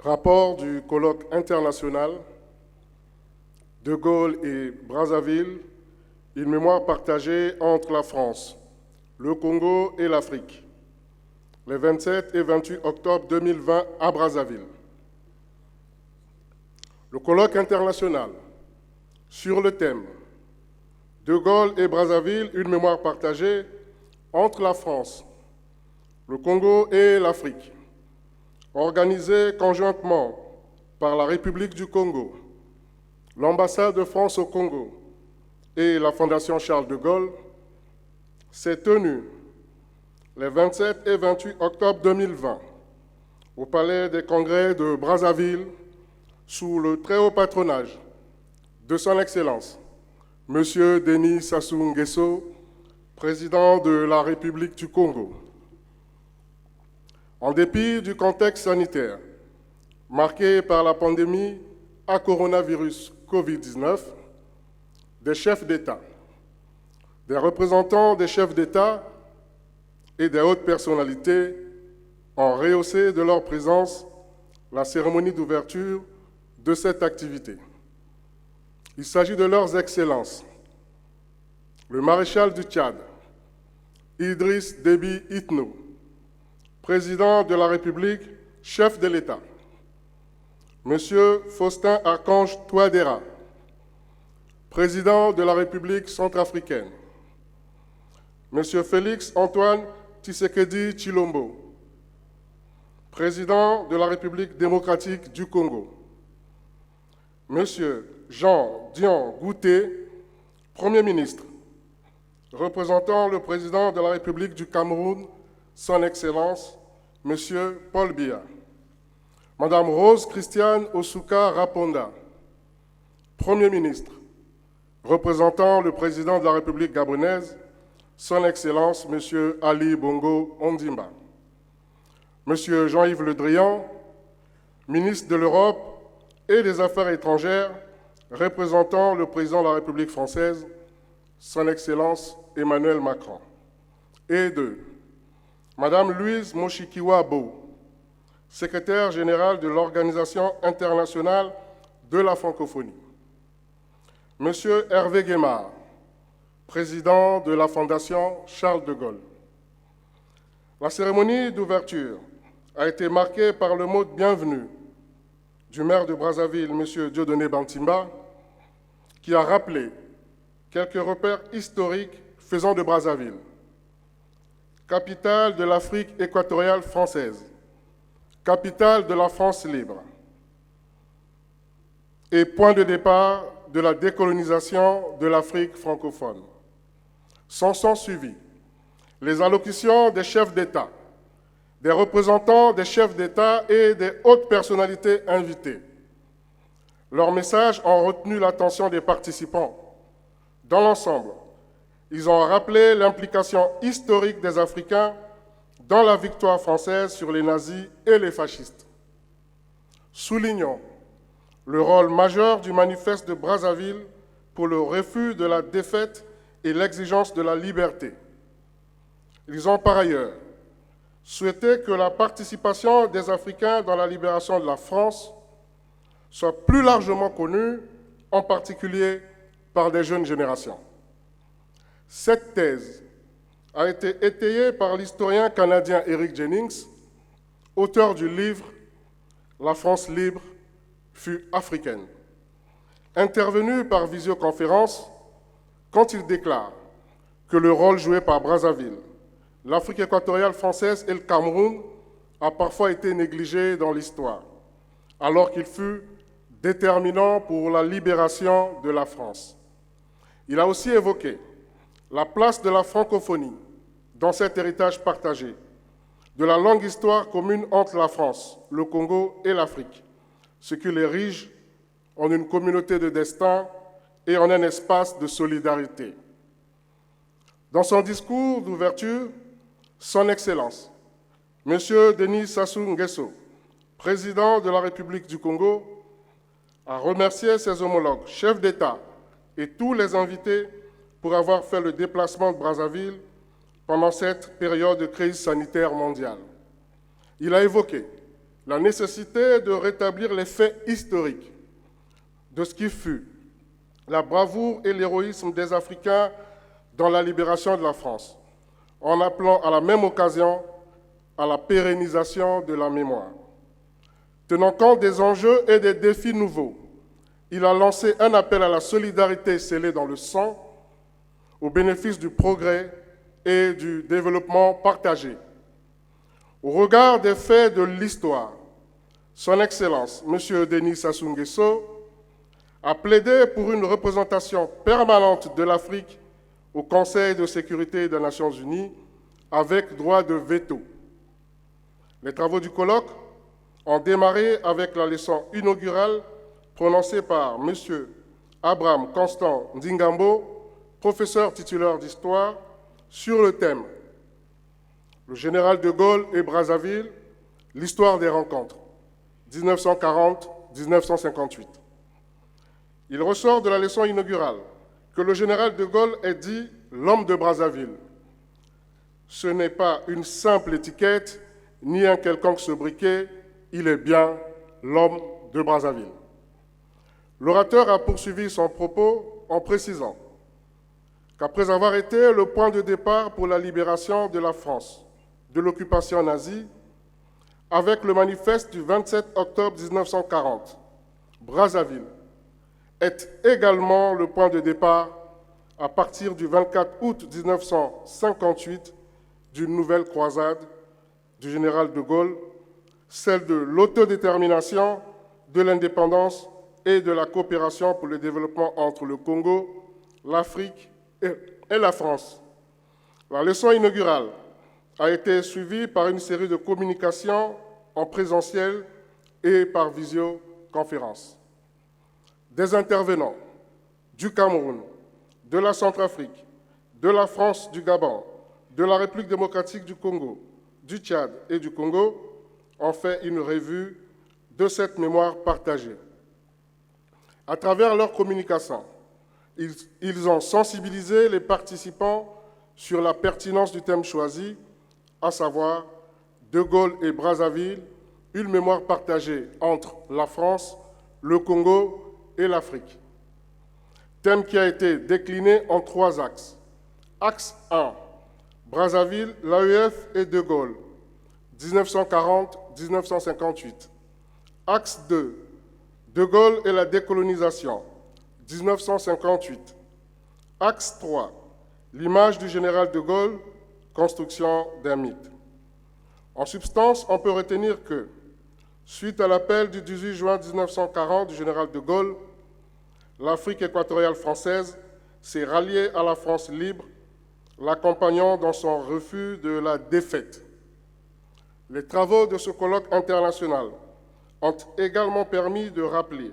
Rapport du colloque international De Gaulle et Brazzaville, une mémoire partagée entre la France, le Congo et l'Afrique, les 27 et 28 octobre 2020 à Brazzaville. Le colloque international sur le thème De Gaulle et Brazzaville, une mémoire partagée entre la France, le Congo et l'Afrique, organisé conjointement par la République du Congo, l'ambassade de France au Congo et la Fondation Charles de Gaulle, s'est tenu les 27 et 28 octobre 2020 au Palais des Congrès de Brazzaville sous le très haut patronage de Son Excellence, M. Denis Sassou Nguesso, président de la République du Congo. En dépit du contexte sanitaire marqué par la pandémie à coronavirus Covid-19, des chefs d'État, des représentants des chefs d'État et des hautes personnalités ont rehaussé de leur présence la cérémonie d'ouverture de cette activité. Il s'agit de leurs excellences, le maréchal du Tchad, Idriss Déby Itno, président de la République, chef de l'État, Monsieur Faustin Archange Touadéra, président de la République centrafricaine, Monsieur Félix Antoine Tshisekedi Tshilombo, président de la République démocratique du Congo, Monsieur Jean Dion Gouté, Premier ministre, représentant le président de la République du Cameroun, Son Excellence, Monsieur Paul Biya, Madame Rose Christiane Osuka Raponda, Premier ministre, représentant le président de la République gabonaise, Son Excellence, Monsieur Ali Bongo Ondimba, Monsieur Jean-Yves Le Drian, ministre de l'Europe et des Affaires étrangères, représentant le président de la République française, Son Excellence Emmanuel Macron, et de Madame Louise Moshikiwa-Bo, secrétaire générale de l'Organisation internationale de la francophonie, Monsieur Hervé Guémard, président de la Fondation Charles de Gaulle. La cérémonie d'ouverture a été marquée par le mot de bienvenue du maire de Brazzaville, M. Dieudonné Bantimba, qui a rappelé quelques repères historiques faisant de Brazzaville capitale de l'Afrique équatoriale française, capitale de la France libre et point de départ de la décolonisation de l'Afrique francophone. S'en sont suivis les allocutions des chefs d'État, des représentants des chefs d'État et des hautes personnalités invitées. Leurs messages ont retenu l'attention des participants. Dans l'ensemble, ils ont rappelé l'implication historique des Africains dans la victoire française sur les nazis et les fascistes. Soulignons le rôle majeur du manifeste de Brazzaville pour le refus de la défaite et l'exigence de la liberté. Ils ont par ailleurs souhaité que la participation des Africains dans la libération de la France soit plus largement connue, en particulier par des jeunes générations. Cette thèse a été étayée par l'historien canadien Eric Jennings, auteur du livre « La France libre fut africaine », intervenu par visioconférence quand il déclare que le rôle joué par Brazzaville, l'Afrique équatoriale française et le Cameroun a parfois été négligé dans l'histoire, alors qu'il fut déterminant pour la libération de la France. Il a aussi évoqué la place de la francophonie dans cet héritage partagé, de la longue histoire commune entre la France, le Congo et l'Afrique, ce qui l'érige en une communauté de destin et en un espace de solidarité. Dans son discours d'ouverture, Son Excellence, M. Denis Sassou Nguesso, président de la République du Congo, a remercié ses homologues, chefs d'État et tous les invités pour avoir fait le déplacement de Brazzaville pendant cette période de crise sanitaire mondiale. Il a évoqué la nécessité de rétablir les faits historiques de ce qui fut la bravoure et l'héroïsme des Africains dans la libération de la France, en appelant à la même occasion à la pérennisation de la mémoire. Tenant compte des enjeux et des défis nouveaux, il a lancé un appel à la solidarité scellée dans le sang, au bénéfice du progrès et du développement partagé. Au regard des faits de l'histoire, Son Excellence, M. Denis Sassou Nguesso, a plaidé pour une représentation permanente de l'Afrique au Conseil de sécurité des Nations Unies avec droit de veto. Les travaux du colloque ont démarré avec la leçon inaugurale prononcée par M. Abraham Constant Ndingambo, professeur titulaire d'histoire, sur le thème « Le général de Gaulle et Brazzaville, l'histoire des rencontres, 1940-1958 ». Il ressort de la leçon inaugurale que le général de Gaulle est dit l'homme de Brazzaville. Ce n'est pas une simple étiquette ni un quelconque sobriquet, il est bien l'homme de Brazzaville. L'orateur a poursuivi son propos en précisant qu'après avoir été le point de départ pour la libération de la France de l'occupation nazie, avec le manifeste du 27 octobre 1940, Brazzaville est également le point de départ à partir du 24 août 1958 d'une nouvelle croisade du général de Gaulle, celle de l'autodétermination, de l'indépendance et de la coopération pour le développement entre le Congo, l'Afrique et la France. La leçon inaugurale a été suivie par une série de communications en présentiel et par visioconférence. Des intervenants du Cameroun, de la Centrafrique, de la France, du Gabon, de la République démocratique du Congo, du Tchad et du Congo ont fait une revue de cette mémoire partagée. À travers leur communication, ils ont sensibilisé les participants sur la pertinence du thème choisi, à savoir De Gaulle et Brazzaville, une mémoire partagée entre la France, le Congo et l'Afrique. Thème qui a été décliné en 3 axes. Axe 1, Brazzaville, l'AEF et De Gaulle, 1940-1958. Axe 2, De Gaulle et la décolonisation, 1958. Axe 3, l'image du général de Gaulle, construction d'un mythe. En substance, on peut retenir que, suite à l'appel du 18 juin 1940 du général de Gaulle, l'Afrique équatoriale française s'est ralliée à la France libre, l'accompagnant dans son refus de la défaite. Les travaux de ce colloque international ont également permis de rappeler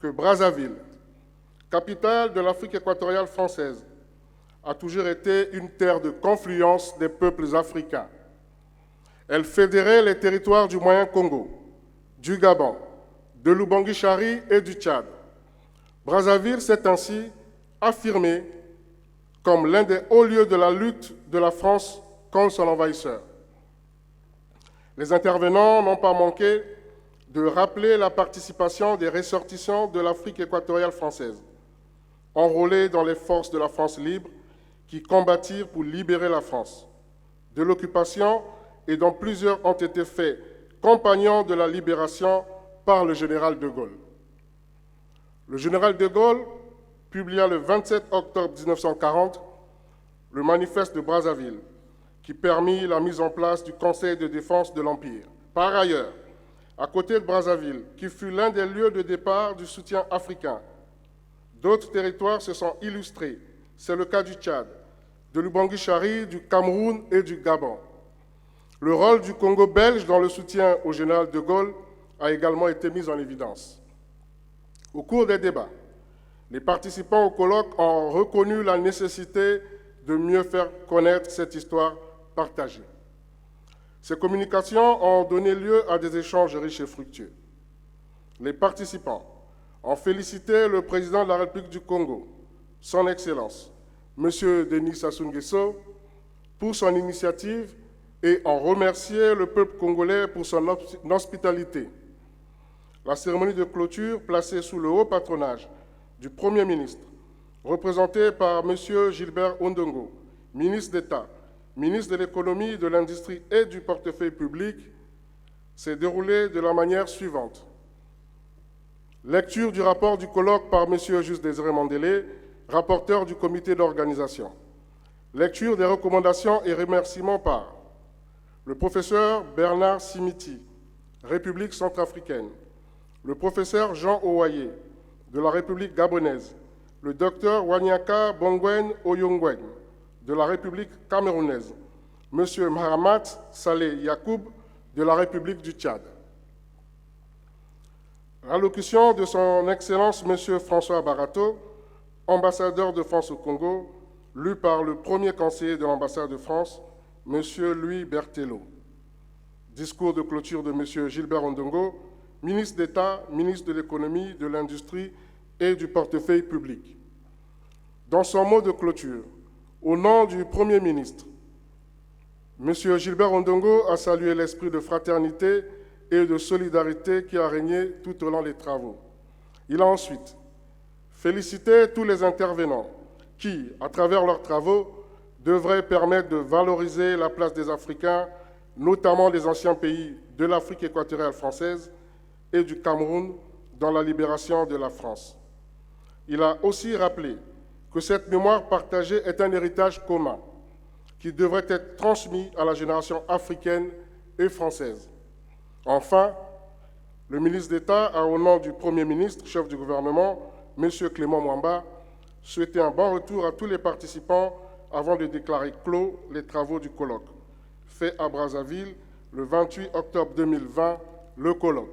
que Brazzaville, capitale de l'Afrique équatoriale française, a toujours été une terre de confluence des peuples africains. Elle fédérait les territoires du Moyen-Congo, du Gabon, de l'Oubangui-Chari et du Tchad. Brazzaville s'est ainsi affirmée comme l'un des hauts lieux de la lutte de la France contre son envahisseur. Les intervenants n'ont pas manqué de rappeler la participation des ressortissants de l'Afrique équatoriale française, enrôlés dans les forces de la France libre, qui combattirent pour libérer la France de l'occupation et dont plusieurs ont été faits compagnons de la libération par le général de Gaulle. Le général de Gaulle publia le 27 octobre 1940 le manifeste de Brazzaville, qui permit la mise en place du Conseil de défense de l'Empire. Par ailleurs, à côté de Brazzaville, qui fut l'un des lieux de départ du soutien africain, d'autres territoires se sont illustrés. C'est le cas du Tchad, de l'Oubangui-Chari, du Cameroun et du Gabon. Le rôle du Congo belge dans le soutien au général de Gaulle a également été mis en évidence. Au cours des débats, les participants au colloque ont reconnu la nécessité de mieux faire connaître cette histoire partagée. Ces communications ont donné lieu à des échanges riches et fructueux. Les participants ont félicité le président de la République du Congo, son Excellence, M. Denis Sassou Nguesso, pour son initiative et en remercier le peuple congolais pour son hospitalité. La cérémonie de clôture, placée sous le haut patronage du Premier ministre, représenté par M. Gilbert Ondongo, ministre d'État, ministre de l'Économie, de l'Industrie et du Portefeuille public, s'est déroulée de la manière suivante. Lecture du rapport du colloque par M. Juste Désiré Mandélé, rapporteur du comité d'organisation. Lecture des recommandations et remerciements par le professeur Bernard Simiti, République centrafricaine, le professeur Jean Owaye, de la République gabonaise, le docteur Wanyaka Bongwen Oyongwen, de la République camerounaise, M. Mahamat Saleh Yacoub, de la République du Tchad. Allocution de son Excellence M. François Barato, ambassadeur de France au Congo, lu par le premier conseiller de l'ambassade de France, M. Louis Berthelot. Discours de clôture de M. Gilbert Ondongo, ministre d'État, ministre de l'Économie, de l'Industrie et du Portefeuille public. Dans son mot de clôture, au nom du Premier ministre, M. Gilbert Ondongo a salué l'esprit de fraternité et de solidarité qui a régné tout au long des travaux. Il a ensuite félicité tous les intervenants qui, à travers leurs travaux, devraient permettre de valoriser la place des Africains, notamment des anciens pays de l'Afrique équatoriale française et du Cameroun, dans la libération de la France. Il a aussi rappelé que cette mémoire partagée est un héritage commun qui devrait être transmis à la génération africaine et française. Enfin, le ministre d'État a, au nom du Premier ministre, chef du gouvernement, M. Clément Mwamba, souhaité un bon retour à tous les participants avant de déclarer clos les travaux du colloque. Fait à Brazzaville, le 28 octobre 2020, le colloque.